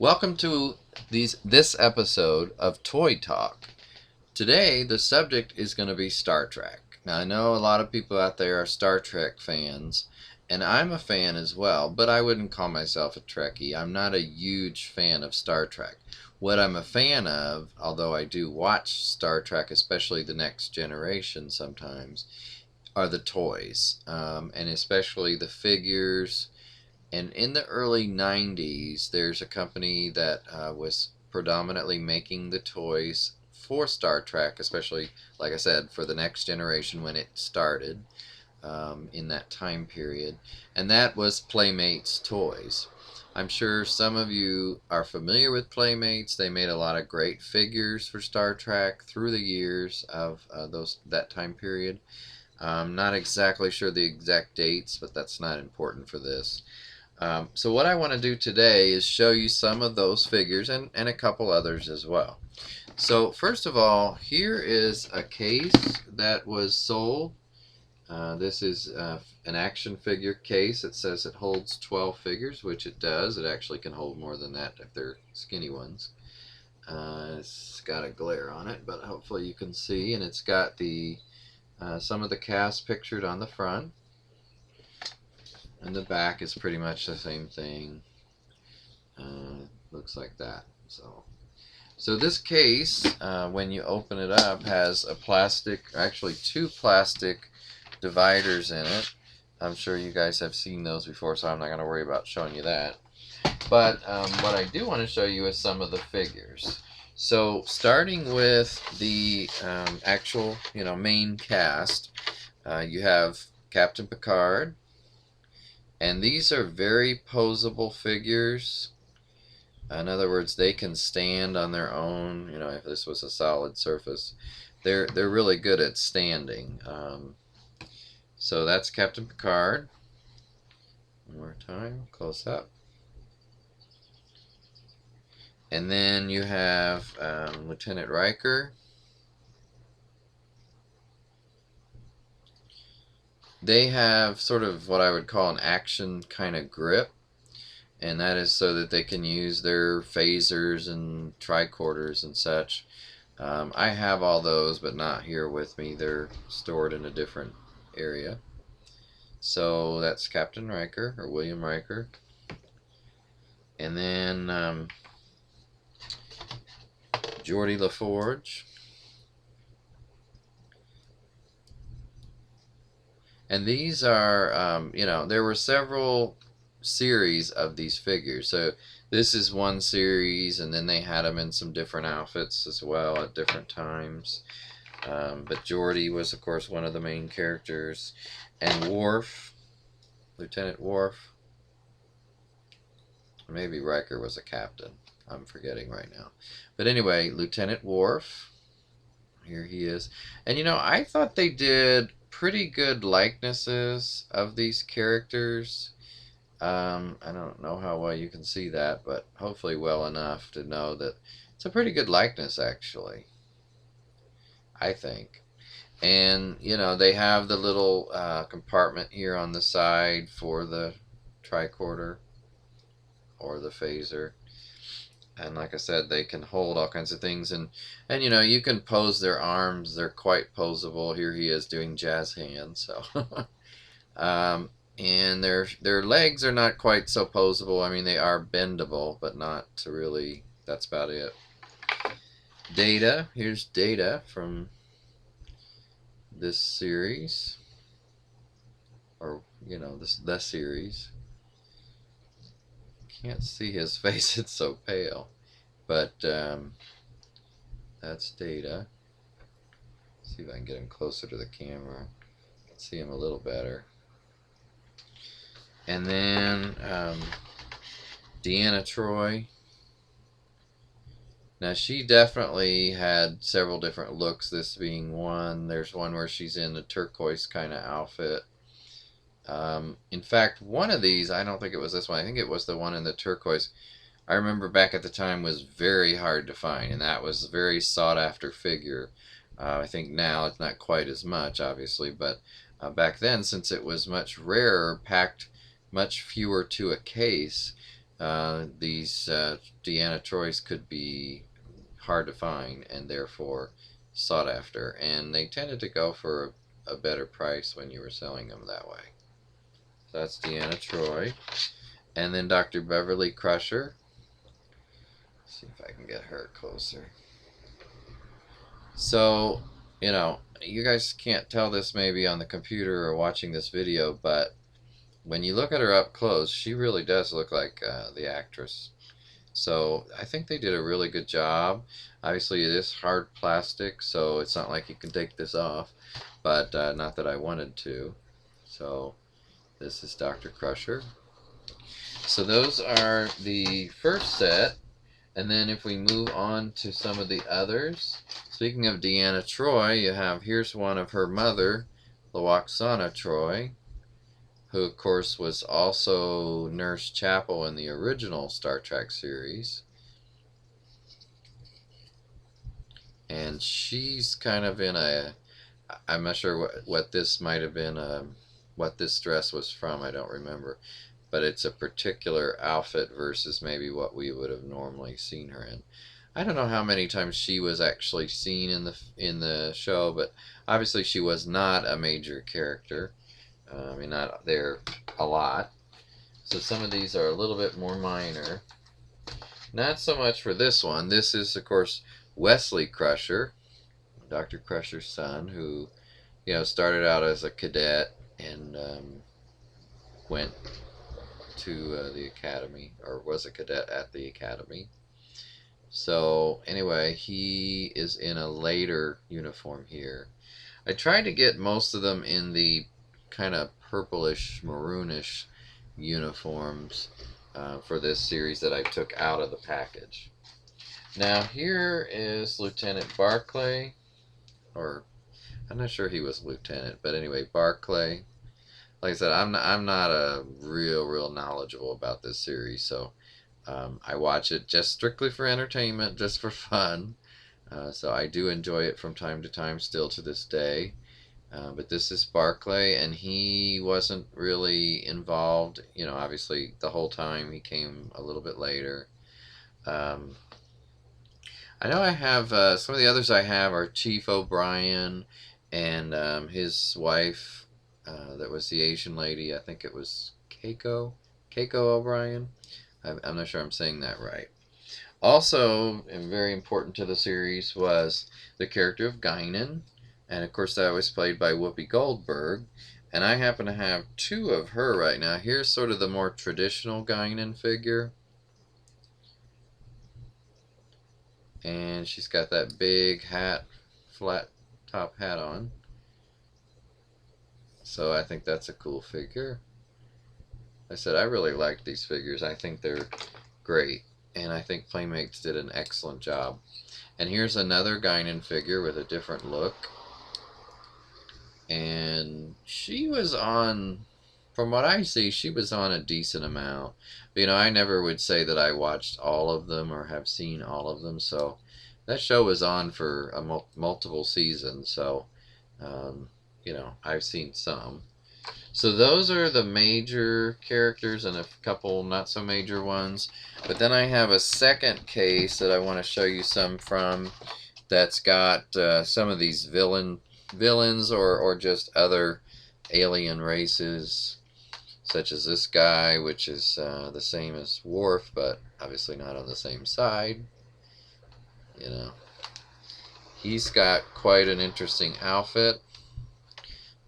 Welcome to this episode of Toy Talk. Today, the subject is going to be Star Trek. Now, I know a lot of people out there are Star Trek fans, and I'm a fan as well, but I wouldn't call myself a Trekkie. I'm not a huge fan of Star Trek. What I'm a fan of, although I do watch Star Trek, especially The Next Generation sometimes, are the toys, and especially the figures. And in the early 90s, there's a company that was predominantly making the toys for Star Trek, especially, like I said, for the Next Generation when it started in that time period. And that was Playmates Toys. I'm sure some of you are familiar with Playmates. They made a lot of great figures for Star Trek through the years of that time period. I'm not exactly sure the exact dates, but that's not important for this. So what I want to do today is show you some of those figures and a couple others as well. So first of all, here is a case that was sold. This is an action figure case. It says it holds 12 figures, which it does. It actually can hold more than that if they're skinny ones. It's got a glare on it, but hopefully you can see. And it's got the some of the cast pictured on the front. And the back is pretty much the same thing. Looks like that. So this case, when you open it up, has a plastic, actually two plastic dividers in it. I'm sure you guys have seen those before, so I'm not going to worry about showing you that. But what I do want to show you is some of the figures. So starting with the actual, main cast, you have Captain Picard. And these are very posable figures. In other words, they can stand on their own. If this was a solid surface, they're really good at standing. So that's Captain Picard. One more time, close up. And then you have Lieutenant Riker. They have sort of what I would call an action kind of grip, and that is so that they can use their phasers and tricorders and such. I have all those, but not here with me. They're stored in a different area. So that's Captain Riker, or William Riker. And then Geordi LaForge. And these are, there were several series of these figures. So this is one series, and then they had them in some different outfits as well at different times. But Geordi was, of course, one of the main characters. And Worf, Lieutenant Worf. Maybe Riker was a captain. I'm forgetting right now. But anyway, Lieutenant Worf. Here he is. And I thought they did pretty good likenesses of these characters. I don't know how well you can see that, but hopefully well enough to know that it's a pretty good likeness, actually, I think. And, they have the little compartment here on the side for the tricorder or the phaser. And like I said, they can hold all kinds of things. And you can pose their arms. They're quite posable. Here he is doing jazz hands. So, and their legs are not quite so posable. I mean, they are bendable, but not to really. That's about it. Data. Here's Data from this series, or the series. Can't see his face, it's so pale. But that's Data. Let's see if I can get him closer to the camera. See him a little better. And then Deanna Troi. Now she definitely had several different looks, this being one. There's one where she's in a turquoise kind of outfit. In fact, one of these, I don't think it was this one, I think it was the one in the turquoise, I remember back at the time was very hard to find, and that was a very sought after figure. I think now it's not quite as much, obviously, but back then, since it was much rarer, packed much fewer to a case, these Deanna Troys could be hard to find and therefore sought after, and they tended to go for a better price when you were selling them that way. So that's Deanna Troy. And then Dr. Beverly Crusher. Let's see if I can get her closer. So, you guys can't tell this maybe on the computer or watching this video, but when you look at her up close, she really does look like the actress. So I think they did a really good job. Obviously, it is hard plastic, so it's not like you can take this off, but not that I wanted to. So this is Dr. Crusher. So those are the first set. And then if we move on to some of the others, speaking of Deanna Troy, here's one of her mother, Lwaxana Troy, who of course was also Nurse Chapel in the original Star Trek series. And she's kind of in I'm not sure what this might have been, what this dress was from, I don't remember. But it's a particular outfit versus maybe what we would have normally seen her in. I don't know how many times she was actually seen in the show, but obviously she was not a major character. I mean, not there a lot. So some of these are a little bit more minor. Not so much for this one. This is, of course, Wesley Crusher, Dr. Crusher's son, who, started out as a cadet and went to the academy, or was a cadet at the academy. So anyway, he is in a later uniform here. I tried to get most of them in the kind of purplish, maroonish uniforms for this series that I took out of the package. Now here is Lieutenant Barclay, or I'm not sure he was lieutenant, but anyway, Barclay. Like I said, I'm not a real knowledgeable about this series, so I watch it just strictly for entertainment, just for fun. So I do enjoy it from time to time, still to this day. But this is Barclay, and he wasn't really involved, obviously the whole time. He came a little bit later. I know I have some of the others I have are Chief O'Brien and his wife. That was the Asian lady. I think it was Keiko O'Brien. I'm not sure I'm saying that right. Also, and very important to the series, was the character of Guinan, and of course that was played by Whoopi Goldberg. And I happen to have two of her right now. Here's sort of the more traditional Guinan figure, and she's got that big hat, flat top hat on. So I think that's a cool figure. I said I really like these figures. I think they're great, and I think Playmates did an excellent job. And here's another Guinan figure with a different look. And she was on, from what I see, she was on a decent amount. But, I never would say that I watched all of them or have seen all of them. So that show was on for multiple seasons. So, I've seen some. So those are the major characters and a couple not so major ones. But then I have a second case that I want to show you some from, that's got some of these villains or just other alien races, such as this guy, which is the same as Worf, but obviously not on the same side. He's got quite an interesting outfit.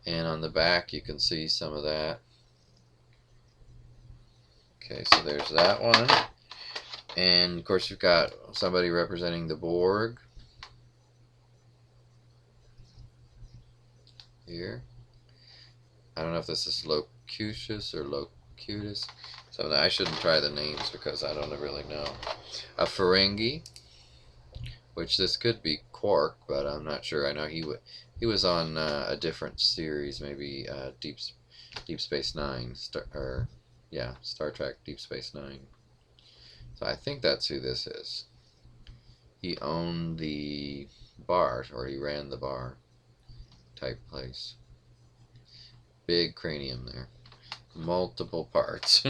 And on the back you can see some of that. Okay, so there's that one. And of course you've got somebody representing the Borg here. I don't know if this is Locutus or Locutus. So I shouldn't try the names because I don't really know. A Ferengi, which this could be Quark, but I'm not sure. I know he was on a different series, maybe Deep Space Nine, Star Trek Deep Space Nine. So I think that's who this is. He owned the bar, or he ran the bar type place. Big cranium there, multiple parts.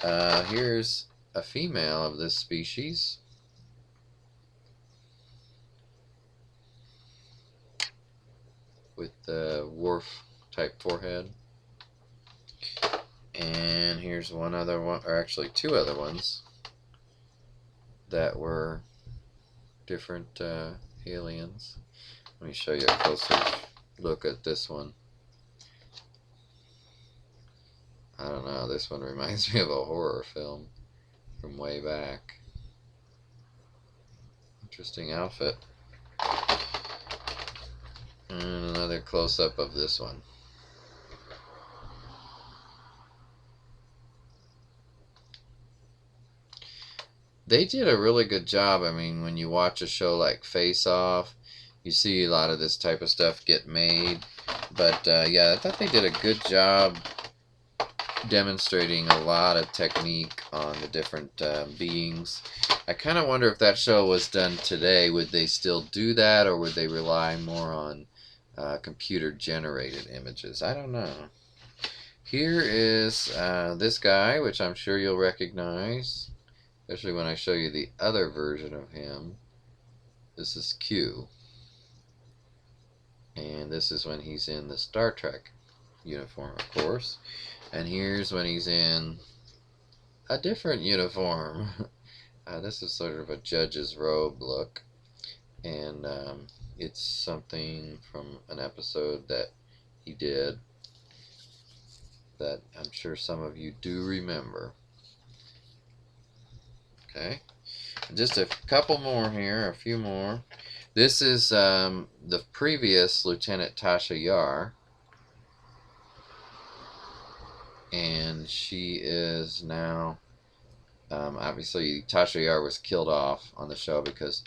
Here's a female of this species. With the wharf type forehead. And here's one other one, or actually two other ones that were different aliens. Let me show you a closer look at this one. I don't know, this one reminds me of a horror film from way back. Interesting outfit. And another close-up of this one. They did a really good job. I mean, when you watch a show like Face Off, you see a lot of this type of stuff get made. But yeah, I thought they did a good job demonstrating a lot of technique on the different beings. I kind of wonder if that show was done today, would they still do that, or would they rely more on computer-generated images? I don't know. Here is this guy, which I'm sure you'll recognize, especially when I show you the other version of him. This is Q. And this is when he's in the Star Trek uniform, of course. And here's when he's in a different uniform. This is sort of a judge's robe look. And it's something from an episode that he did that I'm sure some of you do remember. Okay. Just a couple more here, a few more. This is the previous Lieutenant Tasha Yar. And she is now, obviously, Tasha Yar was killed off on the show because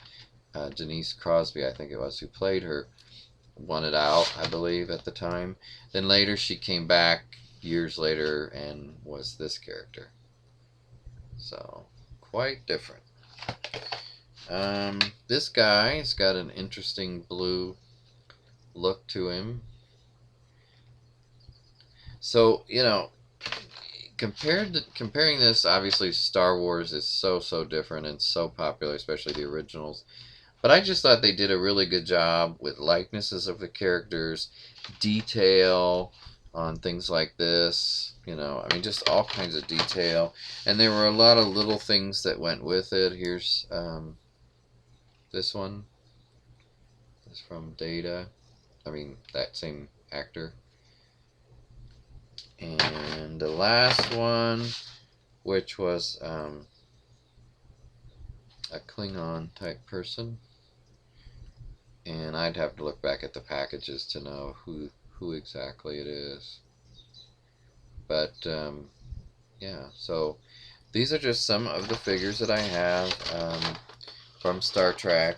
Denise Crosby, I think it was, who played her, wanted out, I believe, at the time. Then later she came back years later and was this character. So, quite different. This guy's got an interesting blue look to him. So, you know, comparing this, obviously Star Wars is so different and so popular, especially the originals. But I just thought they did a really good job with likenesses of the characters, detail on things like this. You know, I mean, just all kinds of detail. And there were a lot of little things that went with it. Here's this one. It's from Data. I mean, that same actor. And the last one, which was a Klingon type person. And I'd have to look back at the packages to know who exactly it is. But yeah, so these are just some of the figures that I have from Star Trek.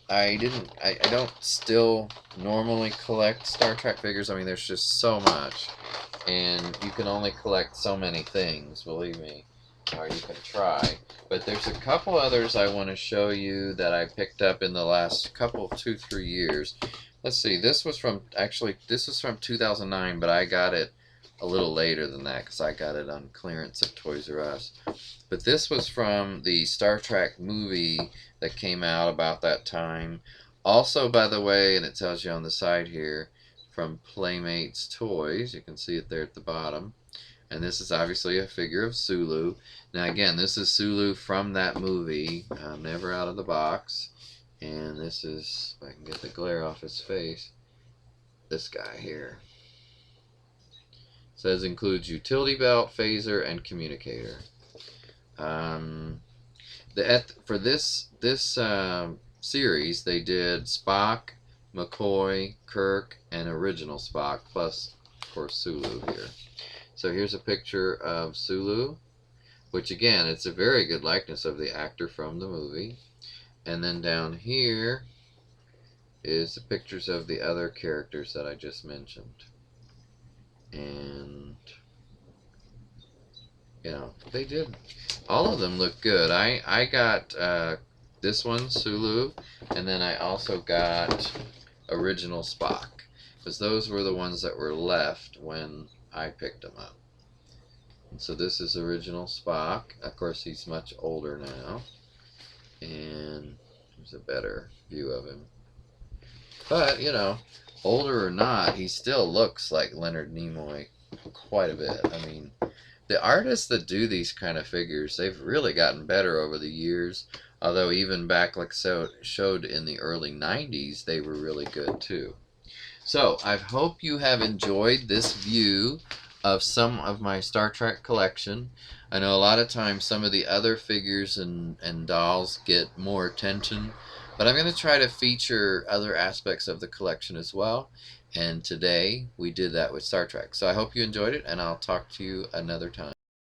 I don't still normally collect Star Trek figures. I mean, there's just so much, and you can only collect so many things, believe me, or you can try. But there's a couple others I want to show you that I picked up in the last couple, 2-3 years. Let's see, this was from 2009, but I got it a little later than that because I got it on clearance at Toys R Us. But this was from the Star Trek movie that came out about that time. Also, by the way, and it tells you on the side here, from Playmates Toys. You can see it there at the bottom. And this is obviously a figure of Sulu. Now again, this is Sulu from that movie, never out of the box. And this is, if I can get the glare off his face, this guy here. It says includes utility belt, phaser, and communicator. For this series, they did Spock, McCoy, Kirk, and original Spock, plus, of course, Sulu here. So here's a picture of Sulu, which again, it's a very good likeness of the actor from the movie. And then down here is the pictures of the other characters that I just mentioned. And, you know, they did. All of them look good. I got this one, Sulu, and then I also got original Spock, because those were the ones that were left when I picked them up. So this is original Spock. Of course, he's much older now, and there's a better view of him. But older or not, he still looks like Leonard Nimoy quite a bit. I mean, the artists that do these kind of figures, they've really gotten better over the years. Although even back, like so showed in the early '90s, they were really good too. So I hope you have enjoyed this view of some of my Star Trek collection. I know a lot of times some of the other figures and dolls get more attention, but I'm going to try to feature other aspects of the collection as well. And today we did that with Star Trek. So I hope you enjoyed it, and I'll talk to you another time.